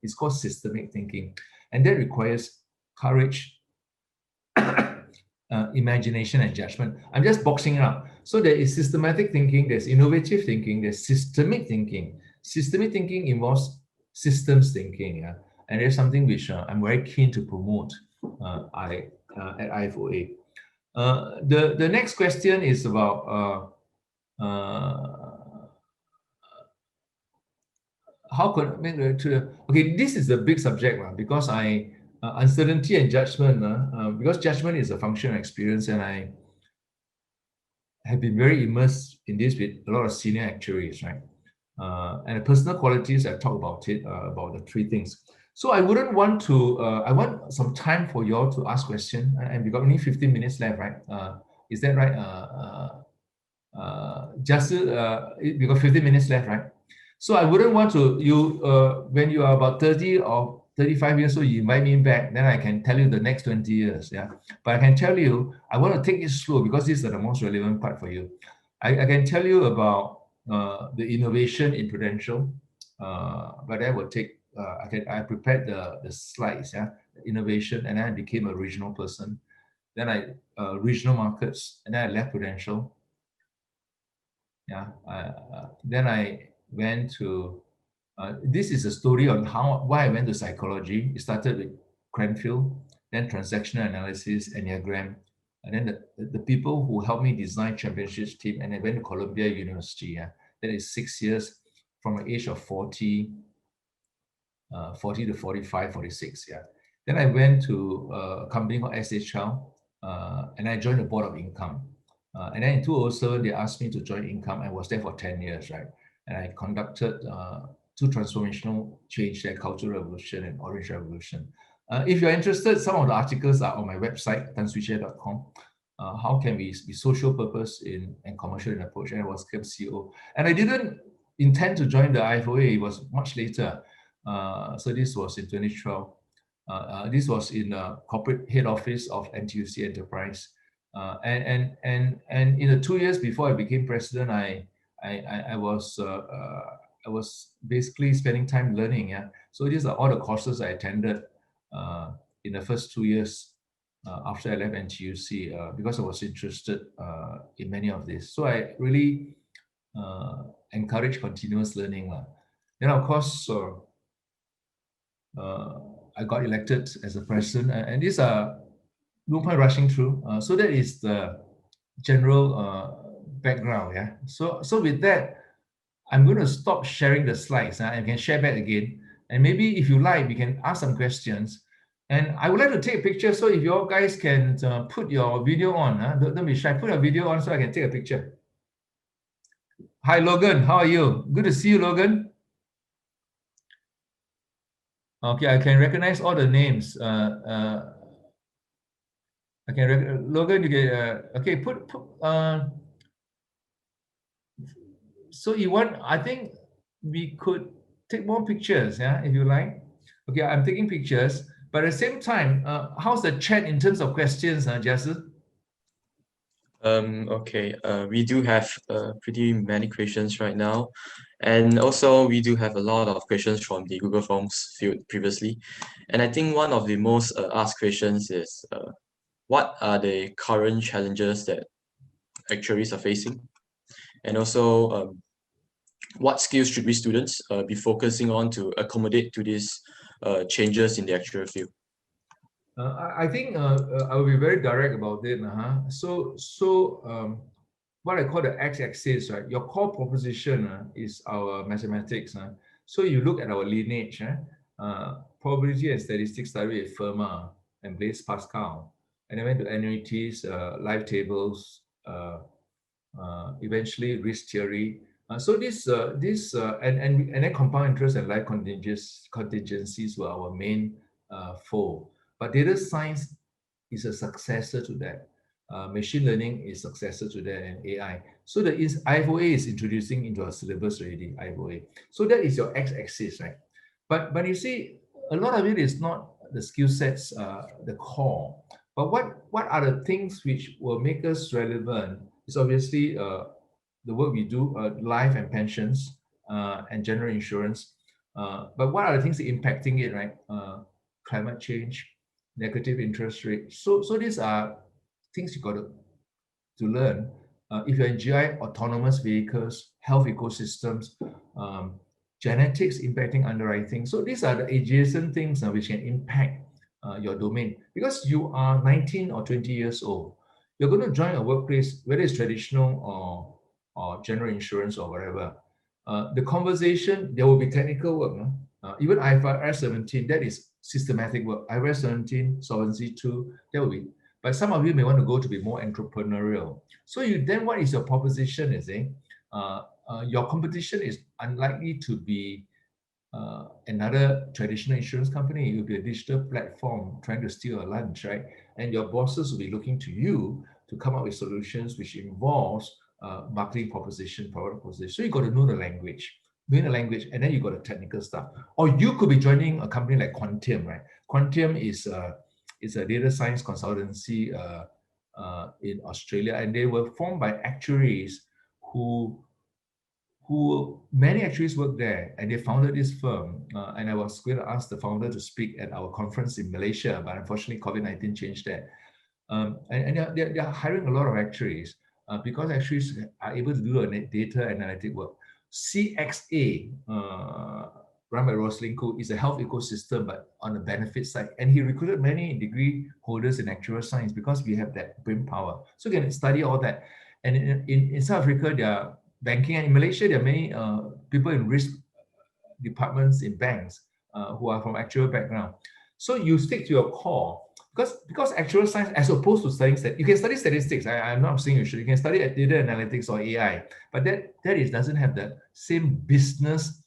it's called systemic thinking, and that requires courage, imagination, and judgment. I'm just boxing it up. So there is systematic thinking, there's innovative thinking, there's systemic thinking. Systemic thinking involves systems thinking, yeah? And there's something which I'm very keen to promote at IFOA. The next question is about how could okay, this is a big subject because uncertainty and judgment, because judgment is a function of experience, and I have been very immersed in this with a lot of senior actuaries, right? And the personal qualities, I talk about it, about the three things. So I wouldn't want to, I want some time for you all to ask questions, and we got only 15 minutes left, right? Is that right? Just we got 15 minutes left, right? So I wouldn't want to, when you are about 30 or 35 years old, you invite me back, then I can tell you the next 20 years, yeah. But I can tell you, I want to take it slow because these are the most relevant part for you. I can tell you about the innovation in Prudential, but that will take, I prepared the slides, yeah, innovation, and then I became a regional person. Then regional markets, and then I left Prudential. Yeah. Then I went to, this is a story on why I went to psychology. It started with Cranfield, then transactional analysis, Enneagram, and then the people who helped me design championships team, and I went to Columbia University. Yeah. That is 6 years from the age of 40 to 45, 46. Yeah. Then I went to a company called SHL, and I joined the board of income. And then in 2007, they asked me to join income. I was there for 10 years, right? And I conducted two transformational change there, Cultural Revolution and Orange Revolution. If you're interested, some of the articles are on my website, tansuechieh.com. How can we be social purpose and commercial in approach? And I was CEO. And I didn't intend to join the IFOA. It was much later. So this was in 2012. This was in corporate head office of NTUC Enterprise. And in the 2 years before I became president, I was basically spending time learning. Yeah, so these are all the courses I attended in the first 2 years after I left NTUC because I was interested in many of this. So I really encourage continuous learning. Then of course. I got elected as a president, and these are no point rushing through. So that is the general background. Yeah. So with that, I'm going to stop sharing the slides and can share back again. And maybe if you like, we can ask some questions. And I would like to take a picture. So if you guys can put your video on, don't be shy. Put a video on so I can take a picture. Hi, Logan. How are you? Good to see you, Logan. Okay, I can recognize all the names. I can Logan. You can okay. Put so you want? I think we could take more pictures. Yeah, if you like. Okay, I'm taking pictures, but at the same time, how's the chat in terms of questions, Jesse? Okay, we do have pretty many questions right now. And also we do have a lot of questions from the Google Forms field previously. And I think one of the most asked questions is what are the current challenges that actuaries are facing? And also what skills should we students be focusing on to accommodate to these changes in the actuarial field? I think I will be very direct about it. So what I call the x-axis, right? Your core proposition is our mathematics. So you look at our lineage, probability and statistics started with Fermat and Blaise Pascal, and then went to annuities, life tables, eventually risk theory. So and then compound interest and life contingencies were our main fold. But data science is a successor to that. Machine learning is successor to that, and AI. So the IFOA is introducing into our syllabus already, IFOA. So that is your x-axis, right? But you see, a lot of it is not the skill sets, the core. But what are the things which will make us relevant? It's obviously the work we do, life and pensions, and general insurance. But what are the things impacting it, right? Climate change, negative interest rate. So these are things you got to learn. If you're in GI, autonomous vehicles, health ecosystems, genetics impacting underwriting. So these are the adjacent things which can impact your domain. Because you are 19 or 20 years old, you're going to join a workplace, whether it's traditional or general insurance or whatever. The conversation, there will be technical work. Even IFRS 17, that is systematic work. IFRS 17, Solvency 2, that will be. But some of you may want to go to be more entrepreneurial. So then what is your proposition, is it? Your competition is unlikely to be another traditional insurance company. It will be a digital platform trying to steal a lunch, right? And your bosses will be looking to you to come up with solutions which involves marketing proposition, product proposition. So you got to know the language, and then you got the technical stuff. Or you could be joining a company like Quantium, right? Quantium is a data science consultancy in Australia, and they were formed by actuaries who many actuaries work there, and they founded this firm. And I was going to ask the founder to speak at our conference in Malaysia, but unfortunately COVID-19 changed that. And they're hiring a lot of actuaries because actuaries are able to do a data analytic work. CXA, run by Rosalind Khoo, is a health ecosystem, but on the benefit side. And he recruited many degree holders in actuarial science because we have that brain power. So you can study all that. And in South Africa, there are banking, and in Malaysia, there are many people in risk departments in banks who are from actuarial background. So you stick to your core because actuarial science, as opposed to studying you can study statistics. I'm not saying you should. You can study data analytics or AI, but that doesn't have the same business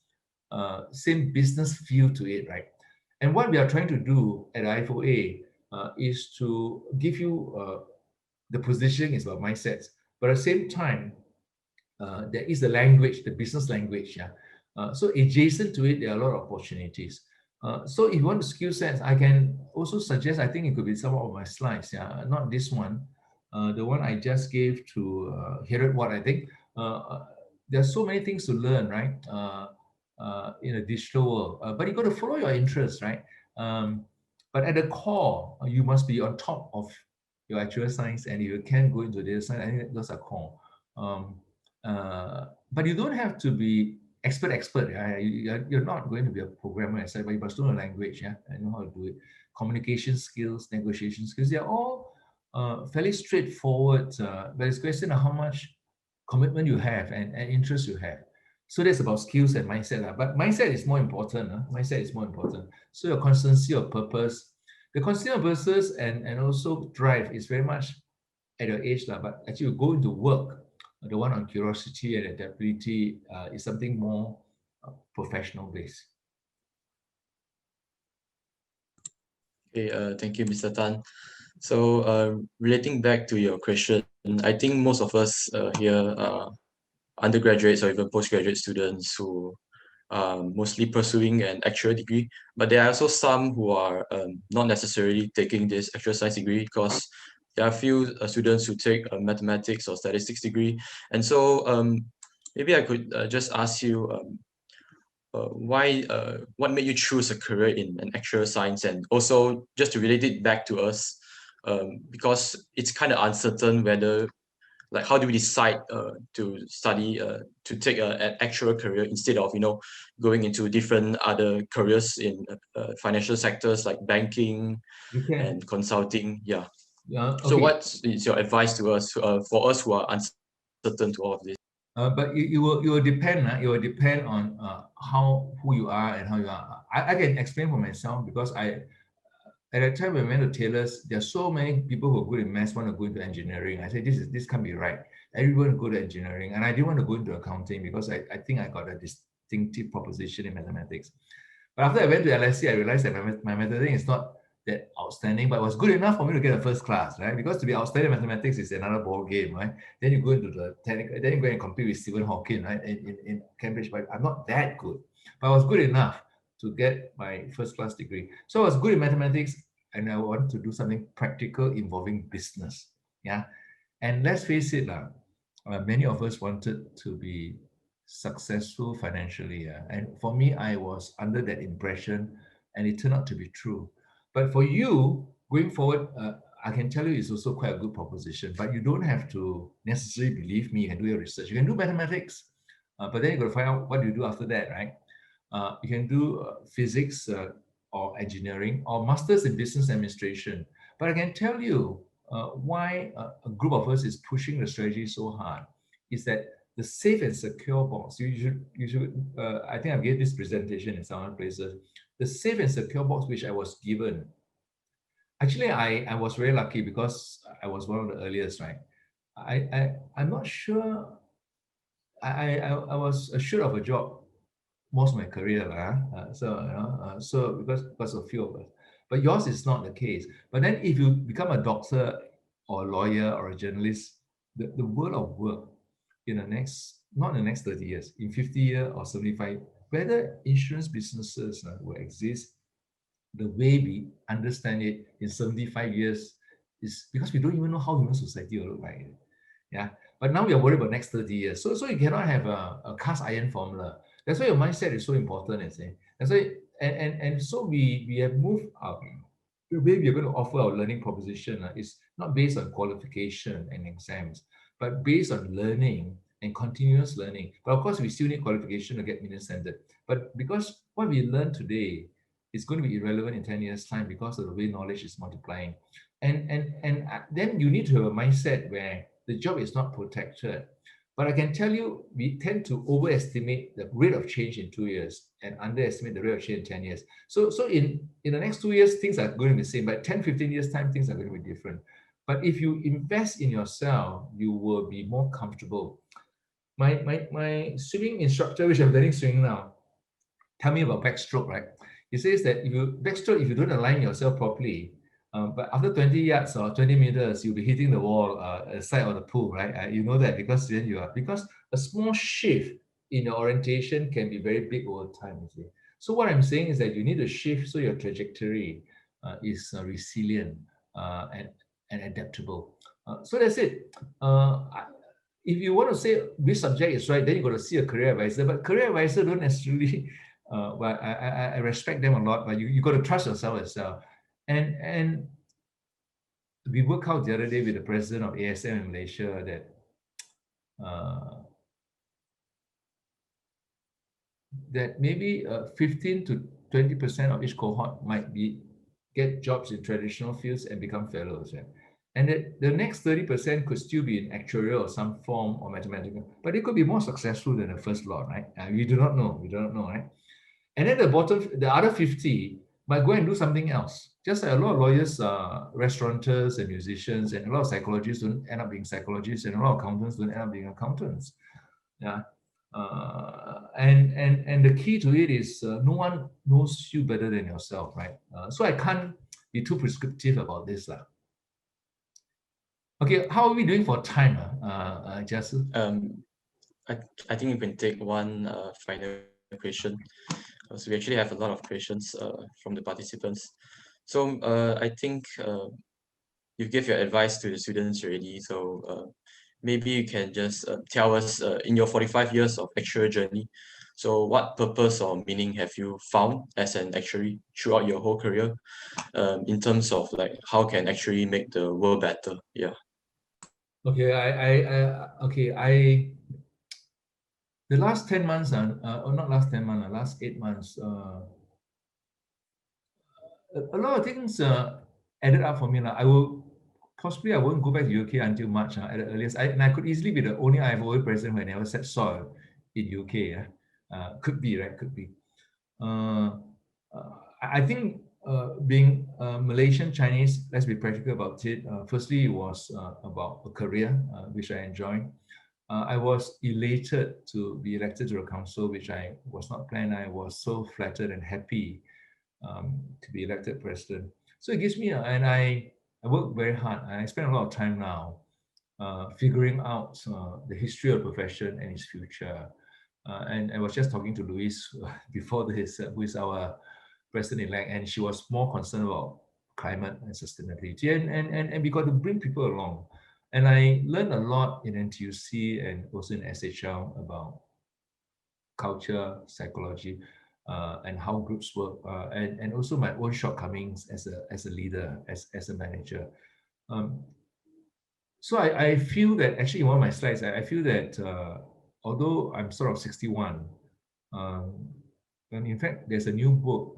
feel to it, right? And what we are trying to do at IFOA is to give you the positioning is about mindsets, but at the same time, there is the language, the business language. Yeah. So adjacent to it, there are a lot of opportunities. So if you want the skill sets, I can also suggest, I think it could be some of my slides. Yeah, not this one. The one I just gave to Herod Watt, I think. There's so many things to learn, right? In a digital world. But you got to follow your interests, right? But at the core, you must be on top of your actual science, and if you can go into data science, I think those are core. But you don't have to be expert. You're not going to be a programmer, but you must know the language, yeah, and know how to do it. Communication skills, negotiation skills, they're all fairly straightforward. But it's a question of how much commitment you have and interest you have. So that's about skills and mindset. But mindset is more important. Mindset is more important. So your constancy of purpose, the constancy of purpose and also drive is very much at your age. But actually you go into work, the one on curiosity and adaptability is something more professional based. Okay, thank you, Mr. Tan. So relating back to your question, I think most of us here are undergraduates or even postgraduate students who are mostly pursuing an actual degree, but there are also some who are not necessarily taking this actual science degree because there are a few students who take a mathematics or statistics degree. And so maybe I could just ask you what made you choose a career in an actuarial science, and also just to relate it back to us, because it's kind of uncertain whether, like, how do we decide to study to take an actual career instead of going into different other careers in financial sectors like banking and consulting. Yeah. Okay. So what is your advice to us for us who are uncertain to all of this? But it will depend. It will depend on who you are and how you are. I can explain for myself because at the time when I went to Taylor's, there are so many people who are good in maths want to go into engineering. I said this can't be right. Everyone go to engineering, and I didn't want to go into accounting because I think I got a distinctive proposition in mathematics. But after I went to LSE, I realized that my mathematics is not that outstanding, but it was good enough for me to get a first class, right? Because to be outstanding in mathematics is another ball game, right? Then you go into the technical, then you go and compete with Stephen Hawking, right? In Cambridge, but I'm not that good. But I was good enough to get my first class degree. So I was good in mathematics, and I wanted to do something practical involving business. Yeah. And let's face it, many of us wanted to be successful financially. And for me, I was under that impression, and it turned out to be true. But for you, going forward, I can tell you it's also quite a good proposition, but you don't have to necessarily believe me. You can do your research. You can do mathematics, but then you got to find out what do you do after that, right? You can do physics or engineering or masters in business administration. But I can tell you why a group of us is pushing the strategy so hard is that the safe and secure box. You should. I think I gave this presentation in some other places. the safe and secure box which I was given. Actually, I was very lucky because I was one of the earliest, right? I'm not sure. I was assured of a job most of my career, so because of few of us. But yours is not the case. But then if you become a doctor or a lawyer or a journalist, the world of work in the next, not in the next 30 years, in 50 years or 75, whether insurance businesses will exist the way we understand it in 75 years is because we don't even know how human society will look like. Yeah. But now we are worried about next 30 years. So you cannot have a cast iron formula. That's why your mindset is so important, I say. That's why, and so we have moved up. The way we are going to offer our learning proposition is not based on qualification and exams, but based on learning and continuous learning. But of course, we still need qualification to get million standard. But because what we learn today is going to be irrelevant in 10 years' time because of the way knowledge is multiplying. And then you need to have a mindset where the job is not protected. But I can tell you, we tend to overestimate the rate of change in 2 years and underestimate the rate of change in 10 years. So in the next 2 years, things are going to be the same, but 10, 15 years time, things are going to be different. But if you invest in yourself, you will be more comfortable. My swimming instructor, which I'm learning swimming now, tell me about backstroke, right? He says that if you backstroke, if you don't align yourself properly, but after 20 yards or 20 meters, you'll be hitting the wall side of the pool, right? You know that because then you are, because a small shift in your orientation can be very big over time, you see. So what I'm saying is that you need to shift so your trajectory is resilient and adaptable. So that's it. If you want to say which subject is right, then you got to see a career advisor. But career advisor don't necessarily. Well, I respect them a lot, but you got to trust yourself as well. And we worked out the other day with the president of ASM in Malaysia that maybe 15 to 20% of each cohort might get jobs in traditional fields and become fellows. Yeah? And the next 30% could still be in actuarial or some form or mathematical, but it could be more successful than the first lot, right? We do not know. We do not know, right? And then the other 50 might go and do something else. Just like a lot of lawyers, restaurateurs and musicians, and a lot of psychologists don't end up being psychologists, and a lot of accountants don't end up being accountants. Yeah. And the key to it is no one knows you better than yourself, right? So I can't be too prescriptive about this. Okay, how are we doing for time, Jasu? I think you can take one final question. So we actually have a lot of questions from the participants. So I think you gave your advice to the students already. So maybe you can just tell us in your 45 years of actuarial journey, so what purpose or meaning have you found as an actuary throughout your whole career, in terms of like how can actuary make the world better? Yeah. Okay, the last 10 months, or not last 10 months, last 8 months, a lot of things added up for me. I won't go back to UK until March at the earliest. And I could easily be the only IFOA president who never set soil in UK. Could be, right? Could be. I think being Malaysian Chinese, let's be practical about it. Firstly, it was about a career, which I enjoyed. I was elated to be elected to the council, which I was not planned. I was so flattered and happy to be elected president. So it gives me, and I work very hard. I spend a lot of time now figuring out the history of the profession and its future. And I was just talking to Louise before this, who is our president-elect, and she was more concerned about climate and sustainability. And we got to bring people along. And I learned a lot in NTUC and also in SHL about culture, psychology, and how groups work, and also my own shortcomings as a leader, as a manager. So I feel that actually in one of my slides, I feel that although I'm sort of 61, and in fact, there's a new book,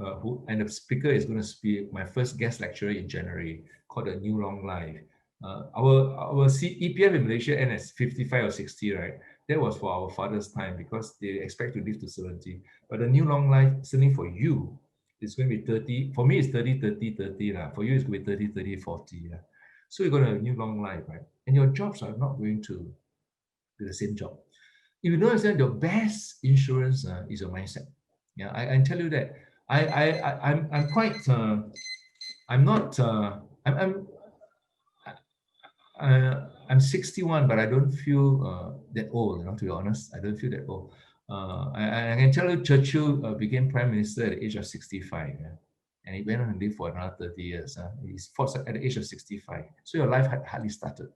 and the speaker is going to speak, my first guest lecturer in January, called A New Long Life. Our EPF in Malaysia ends at 55 or 60, right? That was for our father's time because they expect to live to 70. But the new long life, certainly for you, it's going to be 30. For me, it's 30, 30, 30. For you, it's going to be 30, 30, 40. Yeah? So you're going to have a new long life, right? And your jobs are not going to be the same job. If you don't understand, your best insurance is your mindset. Yeah, I tell you that. I'm quite, I'm not, I'm 61, but I don't feel that old, to be honest. I don't feel that old. I can tell you Churchill became prime minister at the age of 65. Yeah? And he went on and lived for another 30 years. He's fought at the age of 65. So your life had hardly started.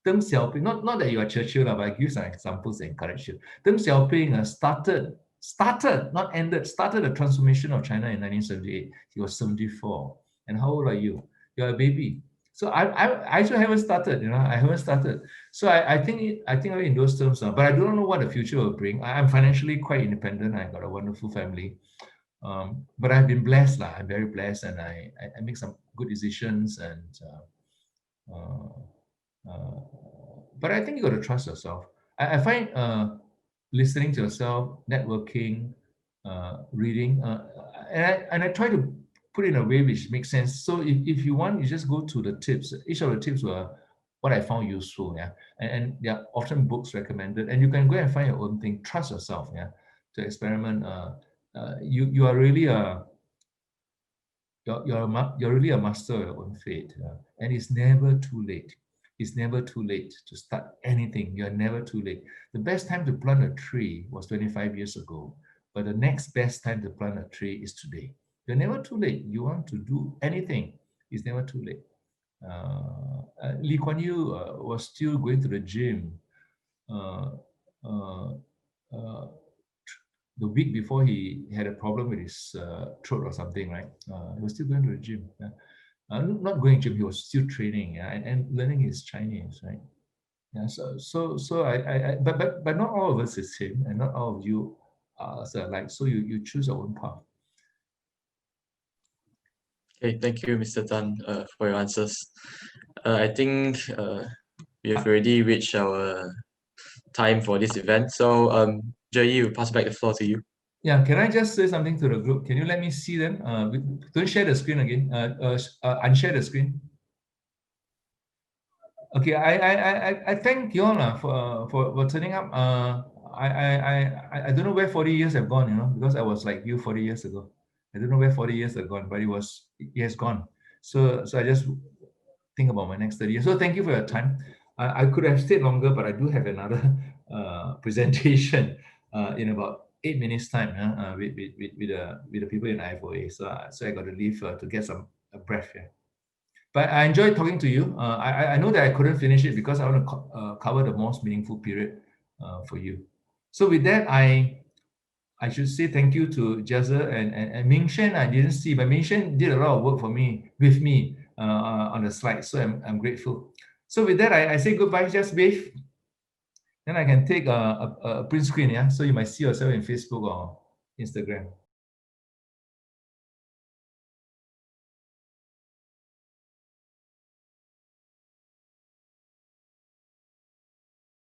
Deng Xiaoping, not that you are Churchill, but I give you some examples to encourage you. Deng Xiaoping started, not ended, started the transformation of China in 1978. He was 74. And how old are you? You're a baby. So I actually haven't started, I haven't started. So I think of it in those terms, but I don't know what the future will bring. I'm financially quite independent. I got a wonderful family. But I've been blessed. I'm very blessed, and I make some good decisions. But I think you got to trust yourself. I find listening to yourself, networking, reading, and I try to put it in a way which makes sense. So if you want, you just go to the tips. Each of the tips were what I found useful, yeah. And there are often books recommended, and you can go and find your own thing. Trust yourself, yeah, to experiment. You are really you're really a master of your own fate, and it's never too late. It's never too late to start anything. You're never too late. The best time to plant a tree was 25 years ago, but the next best time to plant a tree is today. You're never too late. You want to do anything, it's never too late. Lee Kuan Yew was still going to the gym uh, uh, uh, the week before he had a problem with his throat or something, right? He was still going to the gym. Yeah? Not going to gym, he was still training, yeah? And learning his Chinese, right? Yeah, so but not all of us is him, and not all of you are like, so you choose your own path. Okay, thank you, Mr. Tan, for your answers. I think we have already reached our time for this event. So, Chieh, we'll pass back the floor to you. Yeah, can I just say something to the group? Can you let me see them? Don't share the screen again. Unshare the screen. Okay, I thank you all for turning up. I don't know where 40 years have gone, because I was like you 40 years ago. I don't know where 40 years have gone, but it has gone. So I just think about my next 30 years. So thank you for your time. I could have stayed longer, but I do have another presentation in about 8 minutes time with the people in IFOA. So I got to leave to get some breath here. But I enjoyed talking to you. I know that I couldn't finish it because I want to cover the most meaningful period for you. So with that, I should say thank you to Jezza and Ming Shen. I didn't see, but Ming Shen did a lot of work for me, with me on the slides. So I'm grateful. So with that, I say goodbye, just wave. Then I can take a print screen, yeah? So you might see yourself in Facebook or Instagram.